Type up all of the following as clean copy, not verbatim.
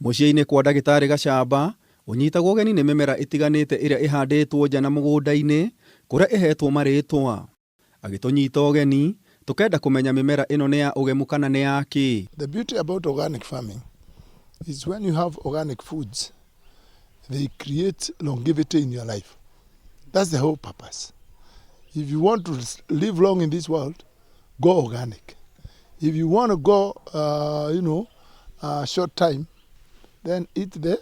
Muciĩ-inĩ kwa ndagĩtarĩ Gacamba, ũnyitagwo ũgeni nĩ mĩmera ĩtiganĩte ĩrĩa ĩhandĩtwo nja na mũgũnda-inĩ kũrĩa ĩhetwo marĩtwa. Agĩtũnyita ũgeni, tũkenda kũmenya mĩmera ĩno nĩ ya ũgemu kana nĩ ya kĩ. The beauty about organic farming is when you have organic foods, they create longevity in your life. That's the whole purpose. If you want to live long in this world, go organic. If you want to go, short time, then eat the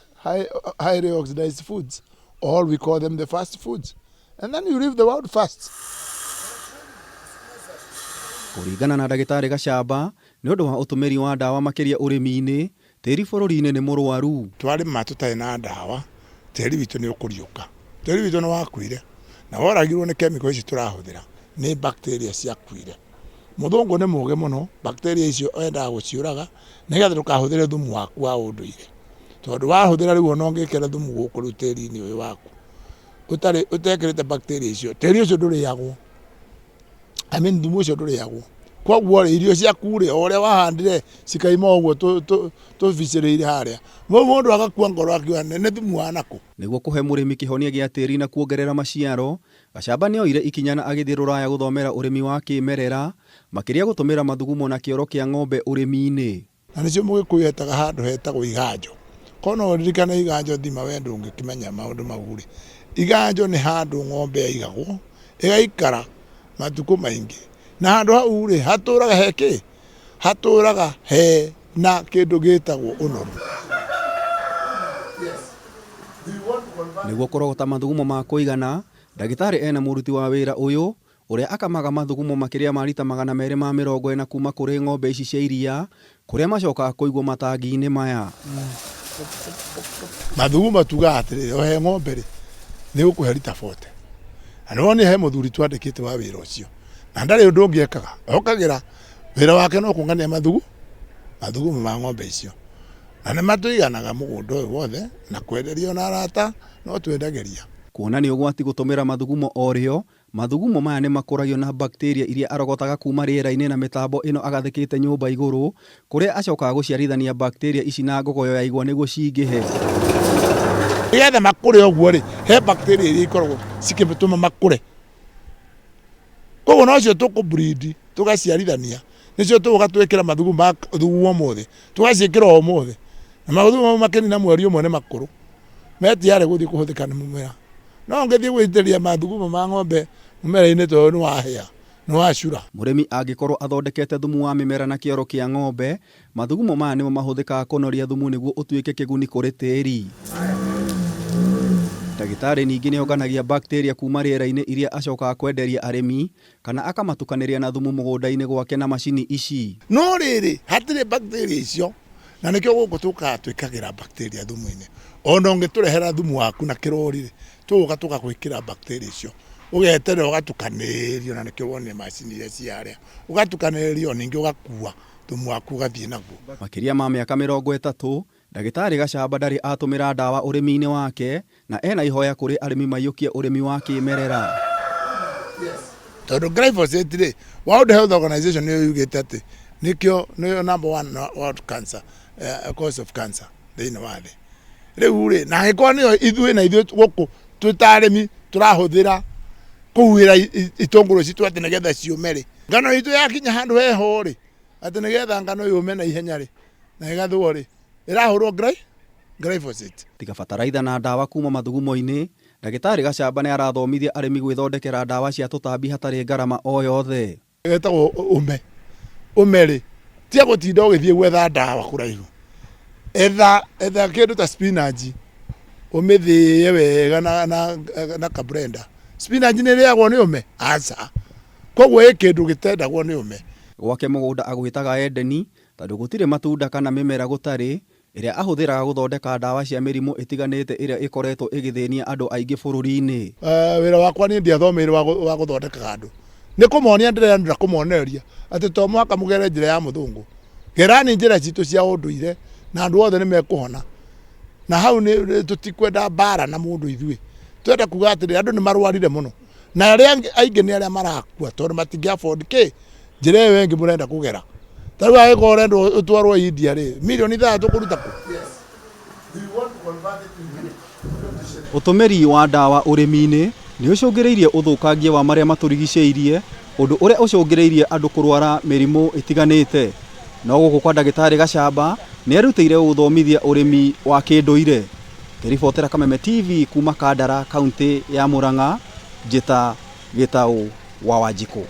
highly oxidized foods, or we call them the fast foods. And then you live the world fast. Kũringana na ndagĩtarĩ Gacamba, nĩ ũndũ wa ũtũmĩri wa ndawa makĩria ũrĩmi-inĩ, tĩri bũrũri-inĩ nĩ mũrwaru. Twarĩma tũtarĩ na ndawa, tĩri witũ nĩ ũkũriũka. Tĩri witũ nĩ wakuire. Na woragirwo nĩ chemical ici tũrahũthĩra, nĩ bacteria ciakuire. Mũthũngũ nĩ mũũgĩ mũno, bacteria icio endaga gũciũraga, nĩgetha ndũkahũthĩre thumu waku wa ũndũire. Tondũ wahũthĩra rĩu ona ũngĩkĩra thumu gũkũ rĩu tĩri-inĩ ũyũ waku, ũtekĩrĩte bacteria icio, tĩri ũcio ndũrĩagwo. Thumu ũcio ndũrĩagwo. Koguo irio ciaku rĩ, o ũrĩa wahandire cikaima ũguo tũbicĩrĩire harĩa. Mũndũ agakua ngoro akiuga nĩ thumu wa nakũ. Nĩguo kũhe mũrĩmi kĩhonia gĩa tĩri na kuongerera maciaro, Gacamba nĩ oire ikinya na agĩthiĩ Rũraya gũthomera ũrĩmi wa kĩmerera, makĩria gũtũmĩra mathugumo na kĩoro kĩa ng'ombe ũrĩmi-inĩ. Na nĩcio Mũgĩkũyũ etaga handũ hetagwo iganjo. Kono ũririkana iganjo thima we ndũngĩkĩmenya maũndũ mau rĩ. Iganjo nĩ handũ ng'ombe yaigagwo, ĩgaikara matukũ maingĩ. Na handũ hau rĩ, hatũraga hekĩ? Hatũraga he na kĩndũ gĩtagwo ũnoru. Nĩguo kũrogota mathugumo ma kũigana, ndagĩtarĩ ena mũruti wa wĩra ũyũ, ũrĩa akamaga mathugumo makĩria ma lita 240 kuma kũrĩ ng'ombe ici cia iria, kũrĩa macokaga kũigwo matangi-inĩ maya. Mathugumo tugaga atĩrĩrĩ, o he ng'ombe rĩ, nĩ ũkũhe lita 40. Na nĩ wona he mũthuri twandĩkĩte wa wĩra ũcio. Na ndarĩ ũndũ ũngĩ ekaga, okagĩra wĩra wake no kũngania mathugumo ma ng'ombe icio. Na nĩ matũiganaga mũgũnda ũyũ wothe, na kwenderio na arata no twendagĩria. Kuonania ũgwati gũtũmĩra mathugumo o rĩo, mathugumo maya nĩ makũragio na bacteria iria arogotaga kuma rĩera-inĩ na mĩtambo ĩno agathĩkĩte nyũmba igũrũ, kũrĩa acokaga gũciarithania bacteria ici na ngogoyo ya igwa nĩguo cingĩhe. Nĩgetha makũre ũguo rĩ, he bacteria iria ikoragwo cikĩtũma makũre. Koguo nocio tũkũ-breed, tũgaciarithania, nĩcio tũgoka twĩkĩra mathugumo mothe, tũgaciĩkĩra o mothe. Na mathugumo makĩnina mweri ũmwe nĩ makũrũ, metiarĩ gũthiĩ kũhũthĩka nĩ mũmera. No ũngĩthiĩ gũitĩrĩria mathugumo ma ng'ombe mũmera-inĩ tondũ nĩ wahĩa, nĩ wacura. Mũrĩmi angĩkorwo athondekete thumu wa mĩmera na kĩoro kĩa ng'ombe, mathugumo maya nĩmo mahũthĩkaga kũnoria thumu nĩguo ũtuĩke kĩguni kũrĩ tĩri. Ndagĩtarĩ ningĩ nĩ onganagia bacteria kuma rĩera-inĩ iria acokaga kwenderia arĩmi, kana akamatukanĩria na thumu mũgũnda-inĩ gwake na macini ici. No rĩrĩ, hatirĩ bacteria icio, na nĩkĩo gũkũ tũkaga twĩkagĩra bacteria thumu-inĩ. Ona ũngĩtũrehera thumu waku na kĩrori, tũgoka tũgagwĩkĩra bacteria icio. Ũgeterera ũgatukanĩrio, na nĩkĩo wonire macini iria ciarĩa. Ũgatukanĩrio ningĩ ũgakua thumu waku ũgathiĩ naguo. Makĩria ma mĩaka 30, ndagĩtarĩ Gacamba ndarĩ atũmĩra ndawa ũrĩmi-inĩ wake, na ena ihoya kũrĩ arĩmi maiyũkie ũrĩmi wa kĩmerera. Tondũ glyphosate rĩ, World Health Organization nĩyo yugĩte atĩ nĩyo number 1 world cancer, cause of cancer thĩinĩ wa thĩ. Rĩu rĩ, na angĩkorwo nĩyo ithuĩ gũkũ twĩ arĩmi tũrahũthĩra kũhuhĩra itũngũrũ citũ atĩ nĩgetha ciũme rĩ, ngano itũ yakinya handũ heho rĩ, atĩ nĩgetha ngano yũme na ihenya rĩ, na ĩgathũo rĩ, ĩrahũrwo glyphosate. Tiga bataraitha na ndawa kuma mathugumo-inĩ, ndagĩtarĩ Gacamba nĩ arathomithia arĩmi gwĩthondekera ndawa cia tũtambi hatarĩ ngarama o yothe. Getagwo ũme rĩ, tia gũtinda ũgĩthiĩ gwetha ndawa kũraihu. Etha kĩndũ ta spinach, ũmĩthĩe wega na kablenda. Spinach nĩ ĩrĩagwo nĩ ũme? Aca. Koguo kĩndũ gĩtendagwo nĩ ũme. Gwake mũgũnda agwĩtaga Edeni, tondũ gũtirĩ matunda kana mĩmera gũtarĩ, ĩrĩa ahũthĩraga gũthondeka ndawa cia mĩrimũ ĩtiganĩte ĩrĩa ĩkoretwo ĩgĩthĩnia andũ aingĩ bũrũri-inĩ. Wĩra wakwa niĩ ndiathomeire wa gũthondeka andũ. Nĩ kũmonia ndĩrenda kũmonereria atĩ to mũhaka mũgere njĩra ya mũthũngũ. Gerani njĩra citũ cia ũndũire na andũ othe nĩ mekũhona. Na hau tũtikwenda mbara na mũndũ ithuĩ. Twenda kuga atĩrĩ andũ nĩ marwarire mũno. Na arĩa aingĩ nĩ arĩa marakua tondũ matingĩ afford njĩra ĩyo ĩngĩ mũrenda kũgera. Tarĩu angĩkorwo ũrenda ũtwarwo India rĩ, milioni 3 kũruta kũ? Utumiri wa ndawa urimi-ini ni ucungiriirie uthukangia wa maria maturigiceirie, undu uria ucungiriirie andu kurwara mirimu itiganite. No guku kwa ndagitari Gachamba ni arutire uthomithia urimi wa kinduire. Ngiribotera Kameme TV kuma Kandara, kaunti ya Murang'a, Njita Gitau wa Wanjiku.